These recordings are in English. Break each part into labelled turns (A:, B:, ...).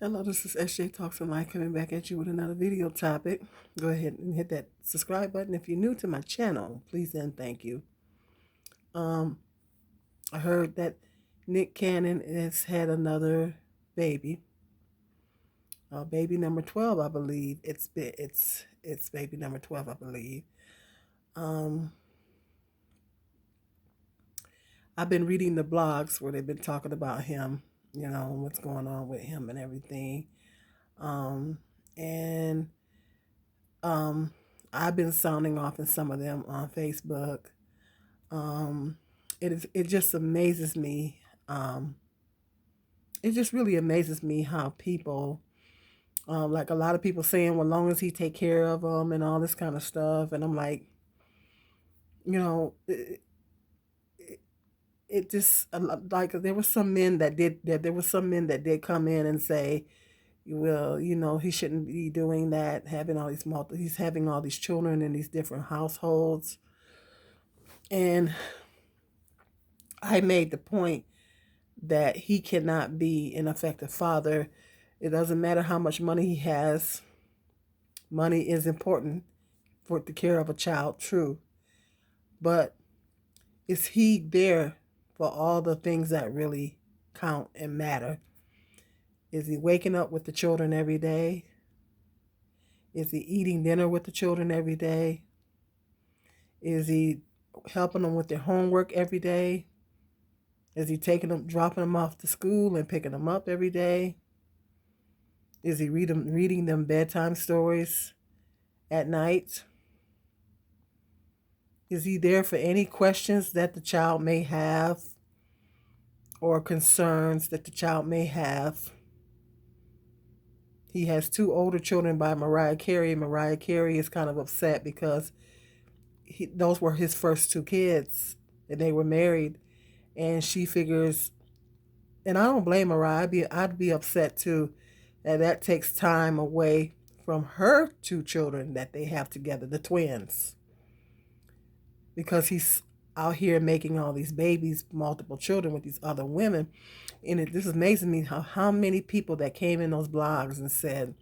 A: Hello, this is SJ Talks and Life coming back at you with another video topic. Go ahead and hit that subscribe button if you're new to my channel. Please and thank you. Um, I heard that Nick Cannon has had another baby, baby number 12, I believe. It's baby number 12, I believe. Um, I've been reading the blogs where they've been talking about him, what's going on with him and everything. Um, and Um, I've been sounding off in some of them on Facebook. Um, it just amazes me. Um, it just really amazes me how people, like a lot of people saying, well, long as he take care of them and all this kind of stuff, and I'm like, you know, it just like there were some men that did that. There were some men that did come in and say, well, he shouldn't be doing that, having all these he's having all these children in these different households. And I made the point that he cannot be an effective father. It doesn't matter how much money he has. Money is important for the care of a child, true. But is he there for all the things that really count and matter? Is he waking up with the children every day? Is he eating dinner with the children every day? Is he helping them with their homework every day? Is he taking them, dropping them off to school and picking them up every day? Is he reading them bedtime stories at night? Is he there for any questions that the child may have or concerns that the child may have? He has two older children by Mariah Carey. Mariah Carey is kind of upset because those were his first two kids and they were married. And she figures, and I don't blame Mariah, I'd be upset too, that takes time away from her two children that they have together, the twins, because he's out here making all these babies, multiple children with these other women. And this is amazing me how many people that came in those blogs and said,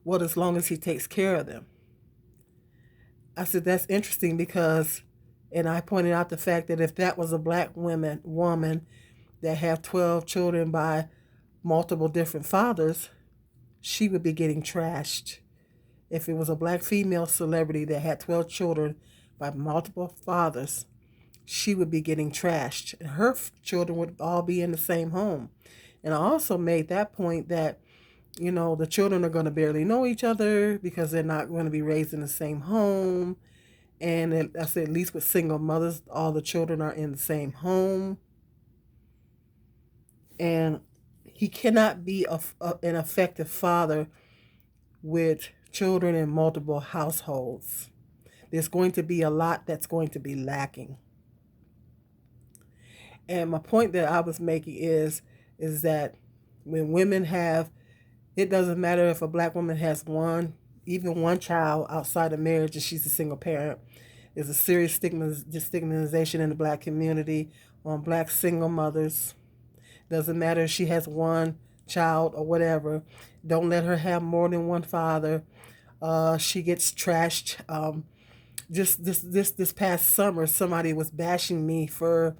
A: well, as long as he takes care of them. I said, that's interesting because, and I pointed out the fact that if that was a black woman that have 12 children by multiple different fathers, she would be getting trashed. If it was a black female celebrity that had 12 children by multiple fathers, she would be getting trashed. And her children would all be in the same home. And I also made that point that, the children are going to barely know each other because they're not going to be raised in the same home. And I said, at least with single mothers, all the children are in the same home. And he cannot be an effective father with children in multiple households. There's going to be a lot that's going to be lacking. And my point that I was making is that when women have, it doesn't matter if a black woman has even one child outside of marriage and she's a single parent. There's a serious stigmatization in the black community on black single mothers. Doesn't matter if she has one child or whatever. Don't let her have more than one father. She gets trashed. Just this past summer, somebody was bashing me for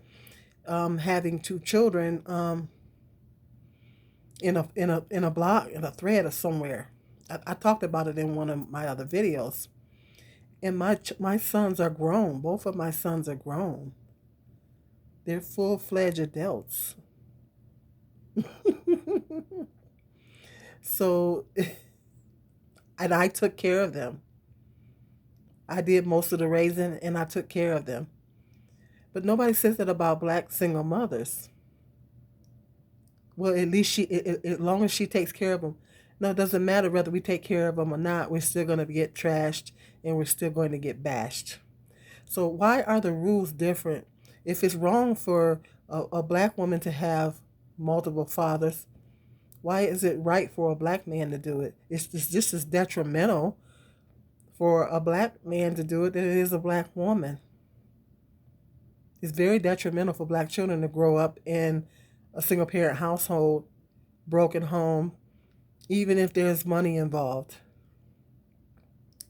A: having two children in a blog, in a thread or somewhere. I talked about it in one of my other videos. And my sons are grown. Both of my sons are grown. They're full-fledged adults. So, and I took care of them. I did most of the raising, and I took care of them. But nobody says that about black single mothers. Well, at least as long as she takes care of them. No, it doesn't matter whether we take care of them or not. We're still going to get trashed, and we're still going to get bashed. So why are the rules different? If it's wrong for a black woman to have multiple fathers, why is it right for a black man to do it? It's just as detrimental for a black man to do it than it is a black woman. It's very detrimental for black children to grow up in a single parent household broken home, even if there's money involved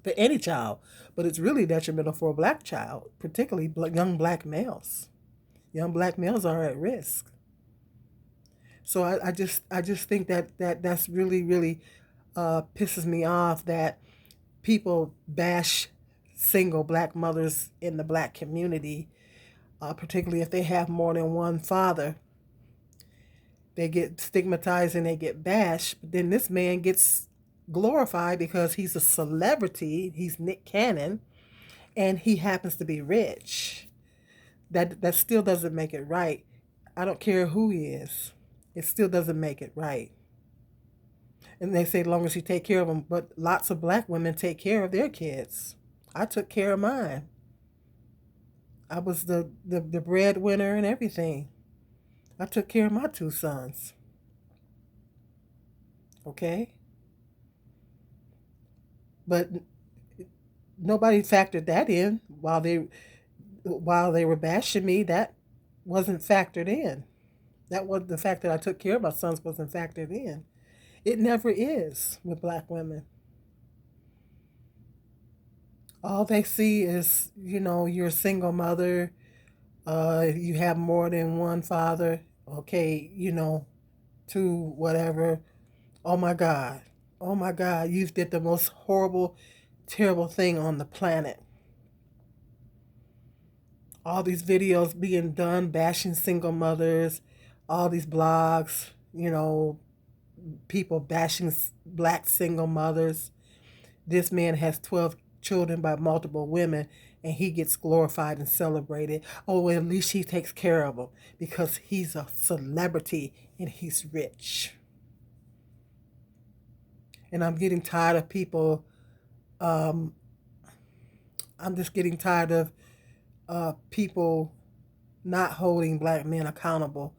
A: for any child. But it's really detrimental for a black child, particularly young black males. Young black males are at risk. So I just think that's really pisses me off that people bash single black mothers in the black community, particularly if they have more than one father. They get stigmatized and they get bashed. But then this man gets glorified because he's a celebrity. He's Nick Cannon, and he happens to be rich. That still doesn't make it right. I don't care who he is. It still doesn't make it right. And they say as long as you take care of them, but lots of black women take care of their kids. I took care of mine. I was the breadwinner and everything. I took care of my two sons. Okay? But nobody factored that in while they were bashing me. That wasn't factored in. That was the fact that I took care of my sons wasn't factored in. It never is with black women. All they see is, you're a single mother, you have more than one father, okay, two, whatever. Oh my God. Oh my God, you did the most horrible, terrible thing on the planet. All these videos being done bashing single mothers, all these blogs, people bashing black single mothers. This man has 12 children by multiple women, and he gets glorified and celebrated. Oh, well, at least he takes care of them because he's a celebrity and he's rich. And I'm getting tired of people. Um, I'm just getting tired of people not holding black men accountable,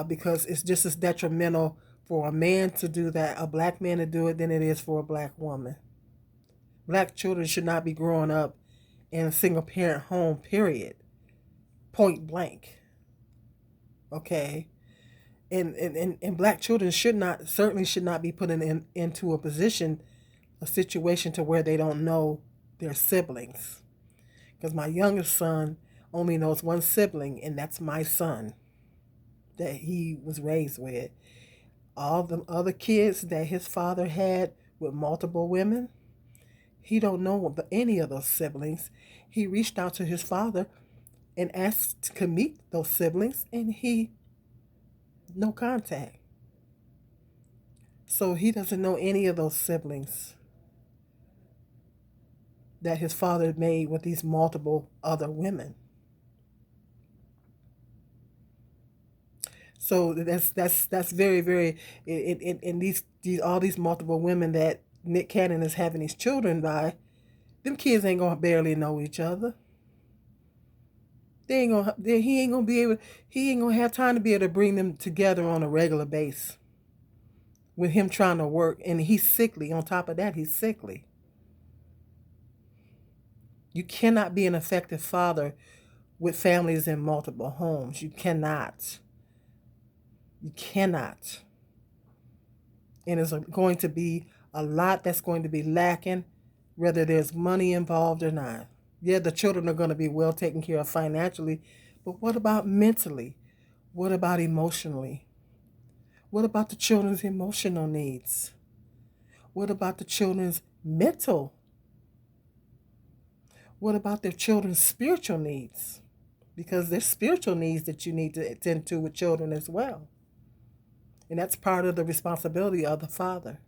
A: because it's just as detrimental for a man to do that, a black man to do it, than it is for a black woman. Black children should not be growing up in a single parent home, period. Point blank. Okay? And black children certainly should not be put into a situation to where they don't know their siblings. Because my youngest son only knows one sibling, and that's my son that he was raised with. All the other kids that his father had with multiple women, he don't know any of those siblings. He reached out to his father and asked to meet those siblings, and no contact. So he doesn't know any of those siblings that his father made with these multiple other women. So that's very, very in these all these multiple women that Nick Cannon is having these children by. Them kids ain't gonna barely know each other. He ain't gonna be able. He ain't gonna have time to be able to bring them together on a regular basis. With him trying to work, and he's sickly. On top of that, he's sickly. You cannot be an effective father with families in multiple homes. You cannot. You cannot. And it's going to be a lot that's going to be lacking, whether there's money involved or not. Yeah, the children are going to be well taken care of financially, but what about mentally? What about emotionally? What about the children's emotional needs? What about the children's mental? What about their children's spiritual needs? Because there's spiritual needs that you need to attend to with children as well. And that's part of the responsibility of the father.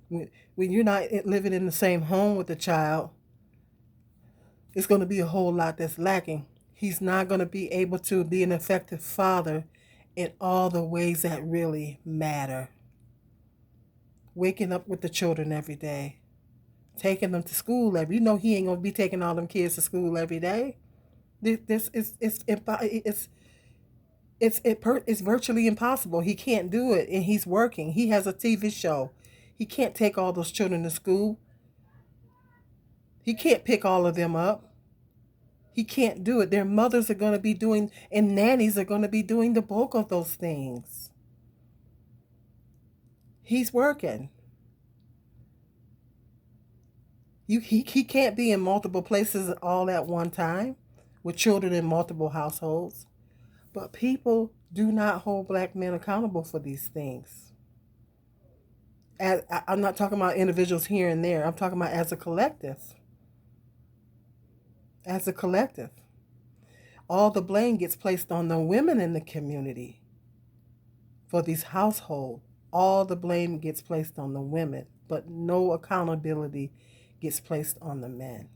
A: When you're not living in the same home with the child, it's going to be a whole lot that's lacking. He's not going to be able to be an effective father in all the ways that really matter. Waking up with the children every day, taking them to school he ain't going to be taking all them kids to school every day. This is it's virtually impossible. He can't do it, and he's working. He has a TV show. He can't take all those children to school. He can't pick all of them up. He can't do it. Their mothers are going to be doing, and nannies are going to be doing the bulk of those things. He's working. He can't be in multiple places all at one time with children in multiple households. But people do not hold black men accountable for these things. I'm not talking about individuals here and there. I'm talking about as a collective. As a collective. All the blame gets placed on the women in the community for these households. All the blame gets placed on the women, but no accountability gets placed on the men.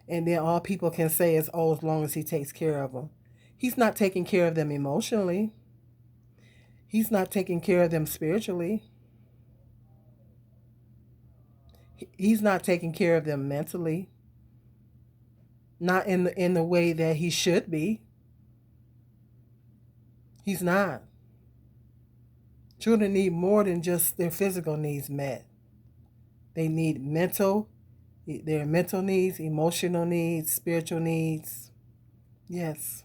A: And then all people can say is, oh, as long as he takes care of them. He's not taking care of them emotionally. He's not taking care of them spiritually. He's not taking care of them mentally. Not in the way that he should be. He's not. Children need more than just their physical needs met. They need their mental needs, emotional needs, spiritual needs. Yes.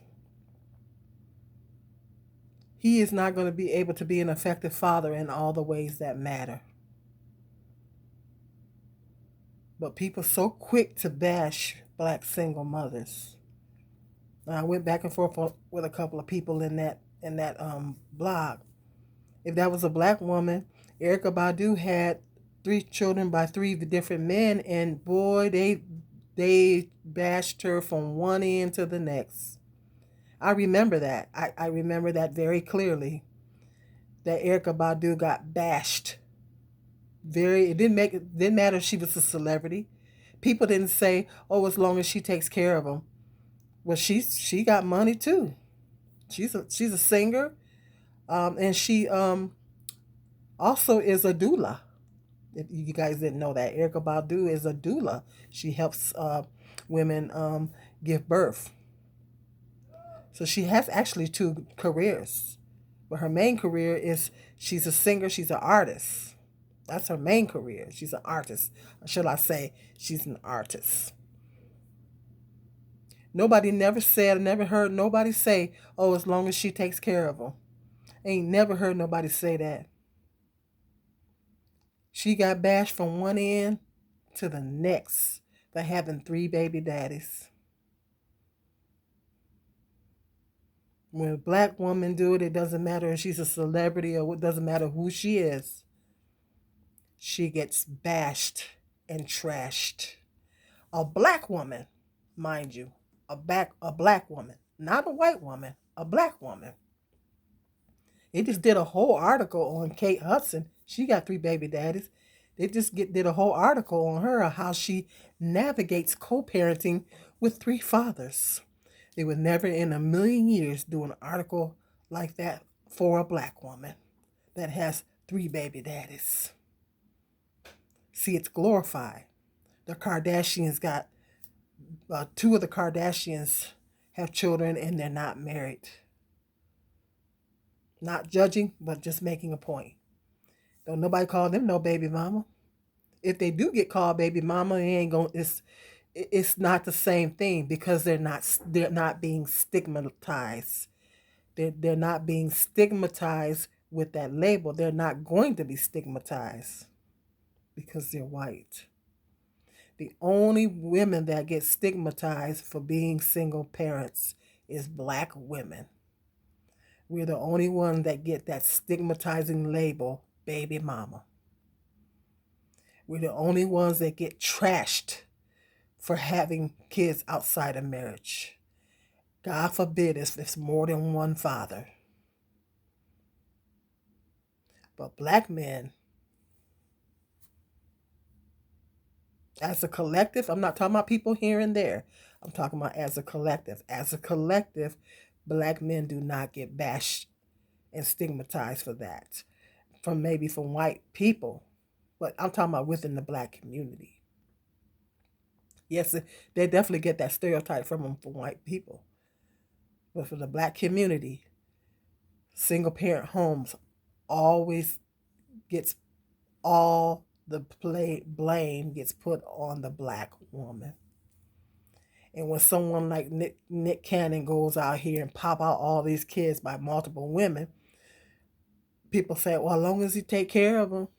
A: He is not going to be able to be an effective father in all the ways that matter. But people so quick to bash black single mothers. I went back and forth with a couple of people in that blog. If that was a black woman, Erykah Badu had 3 children by 3 different men, and boy, they bashed her from one end to the next. I remember that. I remember that very clearly. That Erykah Badu got bashed. It didn't matter if she was a celebrity. People didn't say, "Oh, as long as she takes care of them." Well, she got money too. She's a singer, and she also is a doula. If you guys didn't know that, Erykah Badu is a doula. She helps women give birth. So she has actually 2 careers. But her main career is she's a singer, she's an artist. That's her main career. She's an artist. Or should I say, she's an artist. Nobody never heard nobody say, oh, as long as she takes care of them. Ain't never heard nobody say that. She got bashed from one end to the next for having 3 baby daddies. When a black woman do it, it doesn't matter if she's a celebrity or it doesn't matter who she is. She gets bashed and trashed. A black woman, mind you, a black woman, not a white woman, a black woman. They just did a whole article on Kate Hudson. She got 3 baby daddies. They just did a whole article on her, how she navigates co-parenting with 3 fathers. They would never in a million years do an article like that for a black woman that has 3 baby daddies. See, it's glorified. The Kardashians got 2 of the Kardashians have children and they're not married. Not judging, but just making a point. Don't nobody call them no baby mama. If they do get called baby mama, it ain't going. It's not the same thing because they're not being stigmatized. They're not being stigmatized with that label. They're not going to be stigmatized because they're white. The only women that get stigmatized for being single parents is black women. We're the only ones that get that stigmatizing label, baby mama. We're the only ones that get trashed for having kids outside of marriage. God forbid if it's more than one father. But black men, as a collective, I'm not talking about people here and there. I'm talking about as a collective. As a collective, black men do not get bashed and stigmatized for that. From white people. But I'm talking about within the black community. Yes, they definitely get that stereotype from them from white people. But for the black community, single parent homes always gets all the blame gets put on the black woman. And when someone like Nick Cannon goes out here and pop out all these kids by multiple women, people say, well, as long as he take care of them.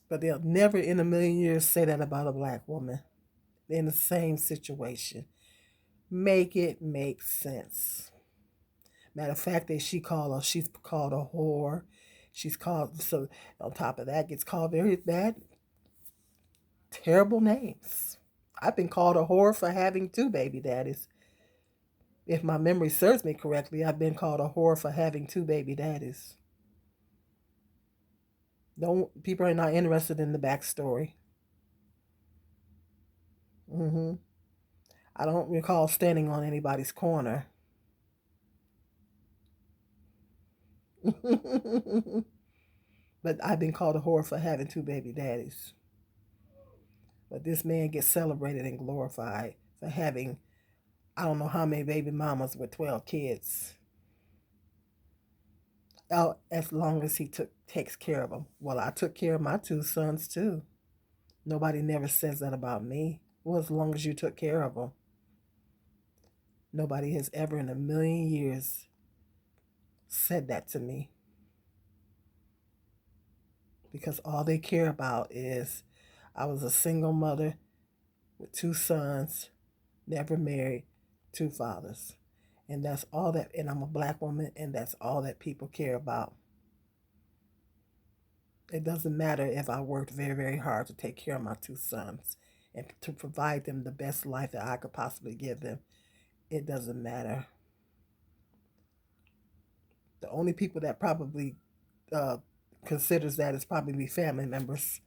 A: But they'll never in a million years say that about a black woman. They're in the same situation. Make it make sense. Matter of fact, she's called a whore. She's called, so on top of that, gets called very bad, terrible names. I've been called a whore for having two baby daddies. If my memory serves me correctly, I've been called a whore for having two baby daddies. Don't People are not interested in the backstory. hmm I don't recall standing on anybody's corner. But I've been called a whore for having two baby daddies. But this man gets celebrated and glorified for having, I don't know how many baby mamas with 12 kids. Oh, as long as he takes care of them. Well, I took care of my two sons too. Nobody never says that about me. Well, as long as you took care of them. Nobody has ever in a million years said that to me. Because all they care about is I was a single mother with two sons, never married, two fathers. And that's all that, and I'm a black woman, and that's all that people care about. It doesn't matter if I worked very, very hard to take care of my two sons and to provide them the best life that I could possibly give them. It doesn't matter. The only people that probably uh, considers that is probably family members,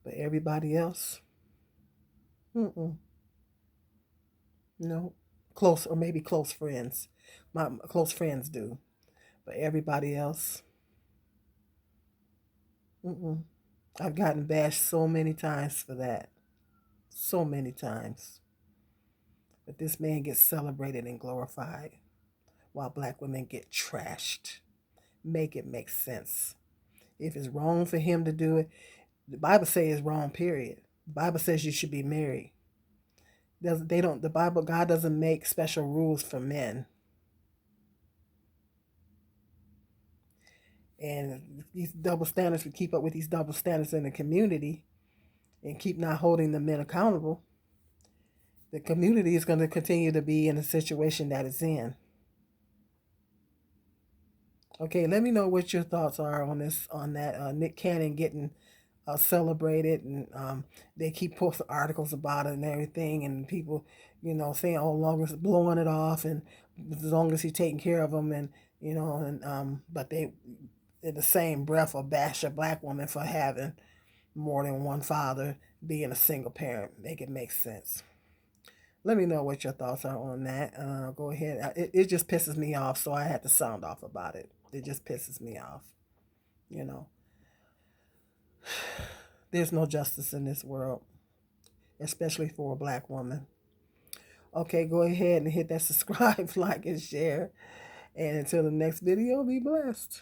A: but everybody else, mm-mm, no, close or maybe close friends. My close friends do, but everybody else, mm-mm. I've gotten bashed so many times for that, so many times. But this man gets celebrated and glorified, while black women get trashed. Make it make sense. If it's wrong for him to do it, the Bible says it's wrong, period. The Bible says you should be married. They don't, the Bible, God doesn't make special rules for men. And these double standards, we keep up with these double standards in the community and keep not holding the men accountable, the community is going to continue to be in the situation that it's in. Okay, let me know what your thoughts are on this, on that Nick Cannon getting celebrated, and they keep posting articles about it and everything, and people, saying, "Oh, long as blowing it off, and as long as he's taking care of them," and and but they, in the same breath, will bash a black woman for having more than one father, being a single parent. Make it make sense. Let me know what your thoughts are on that. Go ahead. It just pisses me off, so I had to sound off about it. It just pisses me off. You know, there's no justice in this world, especially for a black woman. Okay, go ahead and hit that subscribe, like, and share. And until the next video, be blessed.